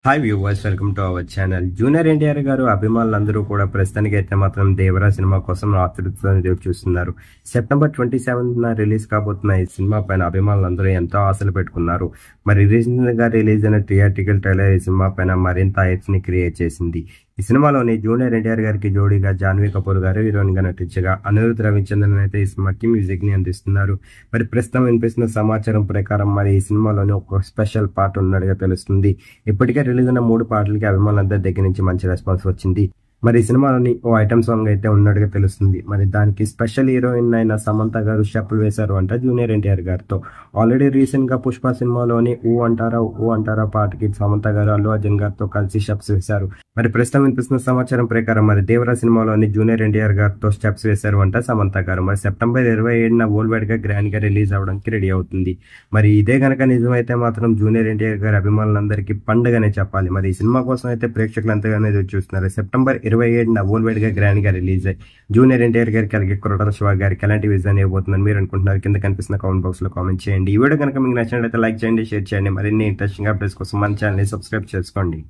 Hi viewers, welcome to our channel. Junior NTR గారు అభిమానులందరూ కూడా ప్రస్తుతానికి అయితే మాత్రం దేవరా సినిమా కోసం ఆతృతతో ఎదురు చూస్తున్నారు. సెప్టెంబర్ 27న రిలీజ్ కాబోతున్న ఈ సినిమా పైన అభిమానులందరూ ఎంతో ఆశలు పెట్టుకున్నారు. మరి రీసెంట్ గా రిలీజ్ అయిన థియేట్రికల్ ట్రైలర్ ఈ సినిమా పైన మరింత హైప్స్ ని క్రియేట్ చేసింది. ఈ సినిమాలోని జూనియర్ ఎన్టీఆర్ గారికి జోడీగా జాన్వీ కపూర్ గారు హీరోయిన్ గా నటించగా అనిరుద్ రవిచంద్రన్ అయితే ఈ సినిమాకి మ్యూజిక్ ని అందిస్తున్నారు. మరి ప్రస్తుతం వినిపిస్తున్న సమాచారం ప్రకారం మరి ఈ సినిమాలోని ఒక స్పెషల్ పార్ట్ ఉన్నట్టుగా తెలుస్తుంది. ఇప్పటికే రిలీజ్ అయిన 3 పాటలకి అభిమానులందరి దగ్గర నుంచి మంచి రెస్పాన్స్ వచ్చింది. మరి ఈ సినిమాలోని ఓ ఐటమ్ సాంగ్ అయితే ఉన్నట్టుగా తెలుస్తుంది. మరి దానికి స్పెషల్ హీరోయిన్ అయిన సమంత గారు స్టెప్పులు వేశారు అంట జూనియర్ ఎన్టీఆర్ గారితో. ఆల్రెడీ రీసెంట్ గా పుష్ప సినిమాలోని ఊ అంటారా పాటకి సమంత గారు అల్లు అర్జున్ గారితో కలిసి స్టెప్స్ వేశారు. మరి ప్రస్తుతం వినిపిస్తున్న సమాచారం ప్రకారం మరి దేవరా సినిమాలోని జూనియర్ ఎన్టీఆర్ గారితో స్టెప్స్ వేశారు అంట సమంత గారు. మరి సెప్టెంబర్ 27న వరల్డ్ వైడ్ గా గ్రాండ్ గా రిలీజ్ అవడానికి రెడీ అవుతుంది. మరి ఇదే గనక నిజమైతే మాత్రం జూనియర్ ఎన్టీఆర్ గారి అభిమానులందరికీ పండుగనే చెప్పాలి. మరి ఈ సినిమా కోసం అయితే ప్రేక్షకులు ఎంతగానో ఎదురు చూస్తున్నారు. సెప్టెంబర్ 27న వరల్డ్ వైడ్ గా గ్రాండ్ గా రిలీజ్ అయ్యి జూనియర్ ఎన్టీఆర్ గారికి అలాగే కొరటాల శివ గారికి ఎలాంటి విజన్ ఇవ్వబోతుందని మీరు అనుకుంటున్నారు? కింద కనిపిస్తున్న కామెంట్ బాక్స్ లో కామెంట్ చేయండి. ఈ వీడియో కనుక మీకు నచ్చినట్లయితే లైక్ చేయండి, షేర్ చేయండి. మరిన్ని ఇంట్రెస్టింగ్ అప్డేట్స్ కోసం మన ఛానల్ ని సబ్స్క్రైబ్ చేసుకోండి.